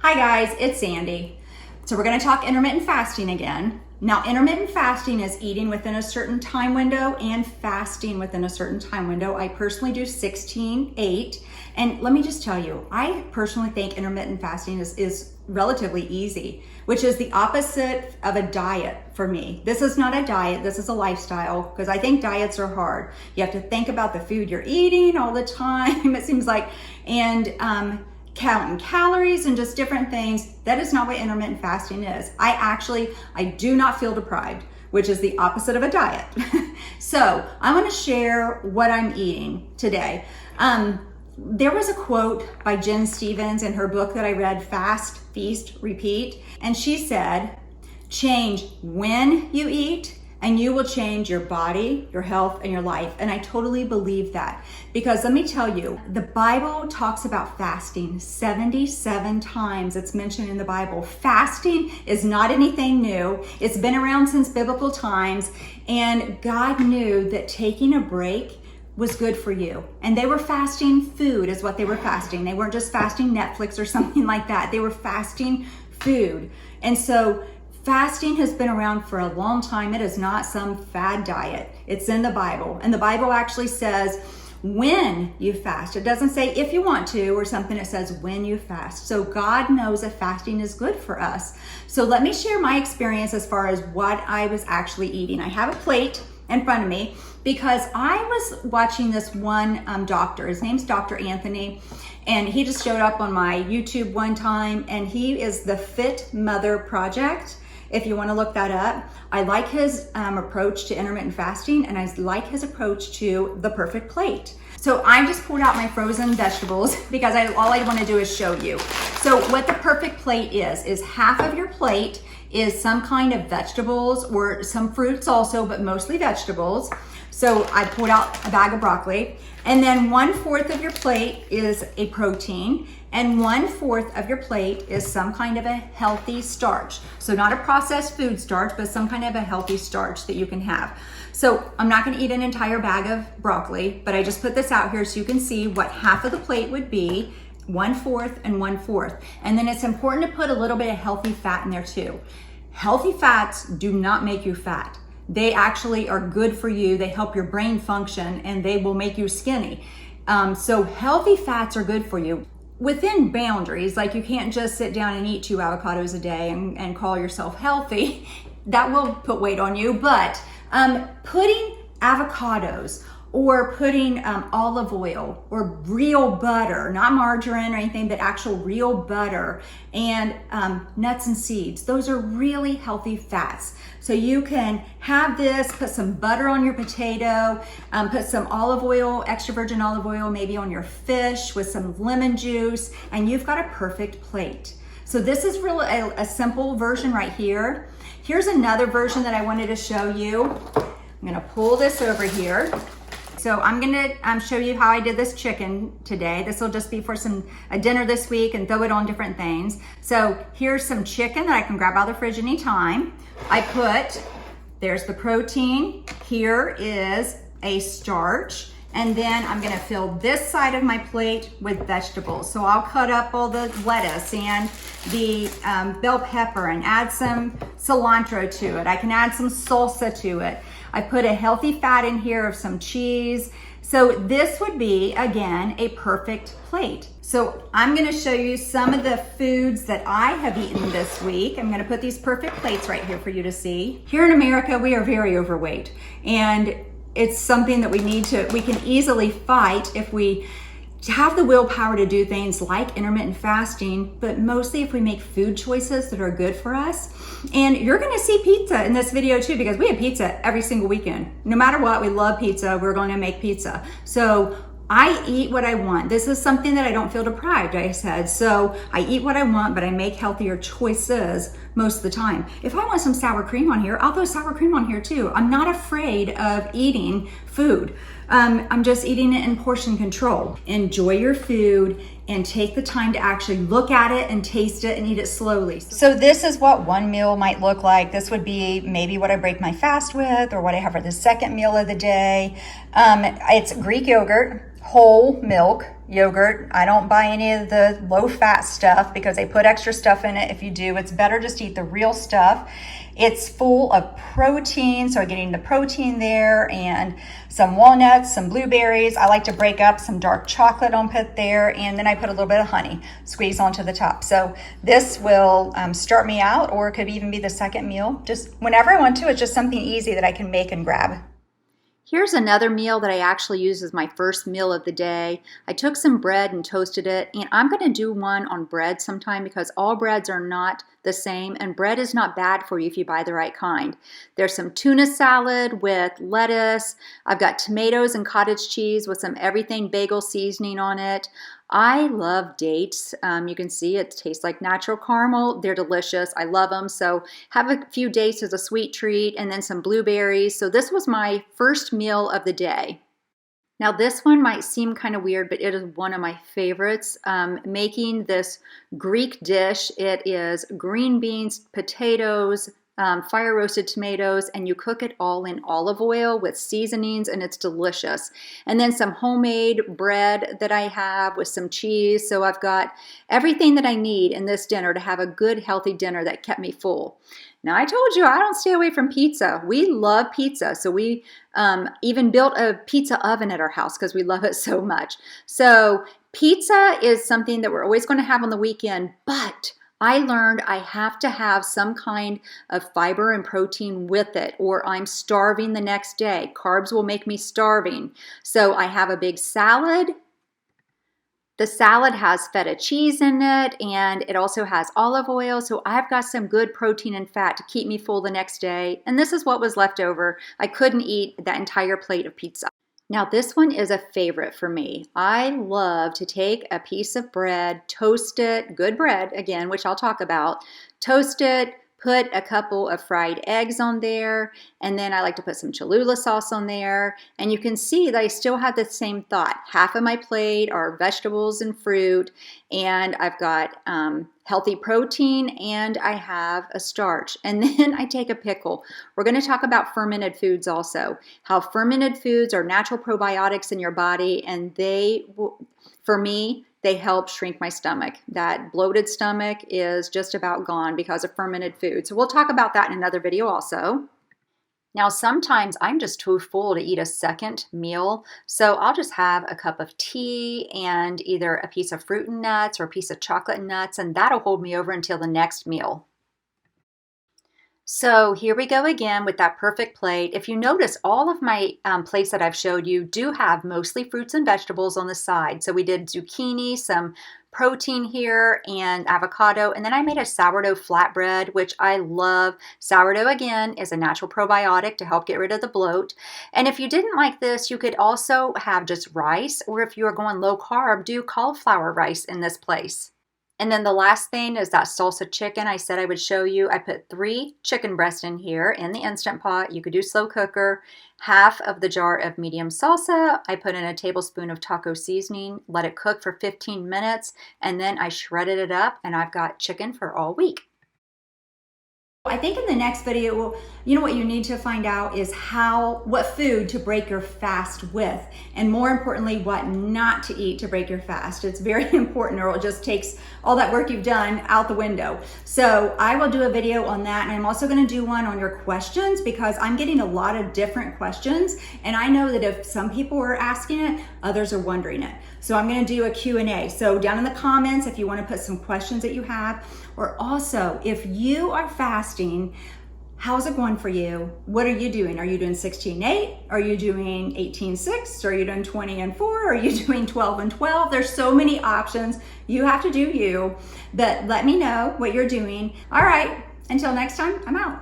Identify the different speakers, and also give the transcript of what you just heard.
Speaker 1: Hi guys, it's Sandy. So we're going to talk intermittent fasting again. Now, intermittent fasting is eating within a certain time window and fasting within a certain time window. I personally do 16-8. And let me just tell you, I personally think intermittent fasting is relatively easy, which is the opposite of a diet for me. This is not a diet, this is a lifestyle, because I think diets are hard. You have to think about the food you're eating all the time, it seems like, and counting calories and just different things. That is not what intermittent fasting is. I do not feel deprived, which is the opposite of a diet. So I want to share what I'm eating today. There was a quote by Jen Stevens in her book that I read, Fast, Feast, Repeat. And she said, change when you eat and you will change your body, your health, and your life. And I totally believe that, because let me tell you, the Bible talks about fasting 77 times. It's mentioned in the Bible. Fasting is not anything new. It's been around since biblical times, and God knew that taking a break was good for you. And they were fasting food is what they were fasting. They weren't just fasting Netflix or something like that. They were fasting food. And so fasting has been around for a long time. It is not some fad diet. It's in the Bible. And the Bible actually says when you fast. It doesn't say if you want to or something. It says when you fast. So God knows that fasting is good for us. So let me share my experience as far as what I was actually eating. I have a plate in front of me because I was watching this one doctor. His name's Dr. Anthony, and he just showed up on my YouTube one time, and he is the Fit Mother Project. If you want to look that up, I like his approach to intermittent fasting, and I like his approach to the perfect plate. So I just pulled out my frozen vegetables because all I want to do is show you. So what the perfect plate is half of your plate is some kind of vegetables or some fruits also, but mostly vegetables. So I pulled out a bag of broccoli, and then 1/4 of your plate is a protein, and 1/4 of your plate is some kind of a healthy starch. So not a processed food starch, but some kind of a healthy starch that you can have. So I'm not gonna eat an entire bag of broccoli, but I just put this out here so you can see what half of the plate would be, 1/4 and 1/4. And then it's important to put a little bit of healthy fat in there too. Healthy fats do not make you fat. They actually are good for you. They help your brain function, and they will make you skinny. So healthy fats are good for you within boundaries. Like, you can't just sit down and eat 2 avocados a day and call yourself healthy. That will put weight on you. But putting avocados or putting olive oil or real butter, not margarine or anything, but actual real butter, and nuts and seeds. Those are really healthy fats. So you can have this, put some butter on your potato, put some olive oil, extra virgin olive oil, maybe on your fish with some lemon juice, and you've got a perfect plate. So this is really a simple version right here. Here's another version that I wanted to show you. I'm gonna pull this over here. So I'm gonna show you how I did this chicken today. This will just be for a dinner this week and throw it on different things. So here's some chicken that I can grab out of the fridge anytime. There's the protein. Here is a starch. And then I'm gonna fill this side of my plate with vegetables. So I'll cut up all the lettuce and the bell pepper and add some cilantro to it. I can add some salsa to it. I put a healthy fat in here of some cheese. So this would be, again, a perfect plate. So I'm gonna show you some of the foods that I have eaten this week. I'm gonna put these perfect plates right here for you to see. Here in America, we are very overweight, and it's something that we can easily fight if we have the willpower to do things like intermittent fasting, but mostly if we make food choices that are good for us. And you're gonna see pizza in this video too, because we have pizza every single weekend. No matter what, we love pizza, we're gonna make pizza. So I eat what I want. This is something that I don't feel deprived, I said. So I eat what I want, but I make healthier choices most of the time. If I want some sour cream on here, I'll throw sour cream on here too. I'm not afraid of eating food. I'm just eating it in portion control. Enjoy your food and take the time to actually look at it and taste it and eat it slowly. So this is what one meal might look like. This would be maybe what I break my fast with, or what I have for the second meal of the day. It's Greek yogurt, whole milk, yogurt. I don't buy any of the low-fat stuff because they put extra stuff in it. If you do, it's better just to eat the real stuff. It's full of protein, so getting the protein there, and some walnuts, some blueberries. I like to break up some dark chocolate and put there, and then I put a little bit of honey, squeeze onto the top. So this will start me out, or it could even be the second meal. Just whenever I want to, it's just something easy that I can make and grab. Here's another meal that I actually use as my first meal of the day. I took some bread and toasted it, and I'm going to do one on bread sometime because all breads are not the same, and bread is not bad for you if you buy the right kind. There's some tuna salad with lettuce. I've got tomatoes and cottage cheese with some everything bagel seasoning on it. I love dates. You can see it tastes like natural caramel. They're delicious. I love them. So have a few dates as a sweet treat, and then some blueberries. So this was my first meal of the day. Now this one might seem kind of weird, but it is one of my favorites. Making this Greek dish. It is green beans, potatoes, fire roasted tomatoes, and you cook it all in olive oil with seasonings, and it's delicious. And then some homemade bread that I have with some cheese. So I've got everything that I need in this dinner to have a good, healthy dinner that kept me full. Now, I told you I don't stay away from pizza. We love pizza. So we even built a pizza oven at our house because we love it so much. So pizza is something that we're always going to have on the weekend, but I learned I have to have some kind of fiber and protein with it, or I'm starving the next day. Carbs will make me starving. So I have a big salad. The salad has feta cheese in it, and it also has olive oil. So I've got some good protein and fat to keep me full the next day. And this is what was left over. I couldn't eat that entire plate of pizza. Now this one is a favorite for me. I love to take a piece of bread, toast it, good bread again, which I'll talk about, toast it, put a couple of fried eggs on there, and then I like to put some Cholula sauce on there. And you can see that I still have the same thought. Half of my plate are vegetables and fruit, and I've got healthy protein, and I have a starch. And then I take a pickle. We're going to talk about fermented foods also, how fermented foods are natural probiotics in your body, and they, for me, they help shrink my stomach. That bloated stomach is just about gone because of fermented food. So we'll talk about that in another video also. Now, sometimes I'm just too full to eat a second meal, so I'll just have a cup of tea and either a piece of fruit and nuts or a piece of chocolate and nuts, and that'll hold me over until the next meal. So here we go again with that perfect plate. If you notice, all of my plates that I've showed you do have mostly fruits and vegetables on the side. So we did zucchini, some protein here, and avocado, and then I made a sourdough flatbread, which I love. Sourdough, again, is a natural probiotic to help get rid of the bloat. And if you didn't like this, you could also have just rice, or if you are going low carb, do cauliflower rice in this place. And then the last thing is that salsa chicken I said I would show you. I put 3 chicken breasts in here in the Instant Pot. You could do slow cooker. Half of the jar of medium salsa. I put in a tablespoon of taco seasoning, let it cook for 15 minutes, and then I shredded it up, and I've got chicken for all week. I think in the next video, you know what you need to find out is what food to break your fast with, and more importantly, what not to eat to break your fast. It's very important, or it just takes all that work you've done out the window. So I will do a video on that, and I'm also going to do one on your questions because I'm getting a lot of different questions, and I know that if some people are asking it, others are wondering it. So I'm going to do a Q&A. So down in the comments, if you want to put some questions that you have, or also if you are fasting, how's it going for you? What are you doing? Are you doing 16-8? Are you doing 18-6? Are you doing 20 and 4? Are you doing 12 and 12? There's so many options. You have to do you, but let me know what you're doing. All right, until next time, I'm out.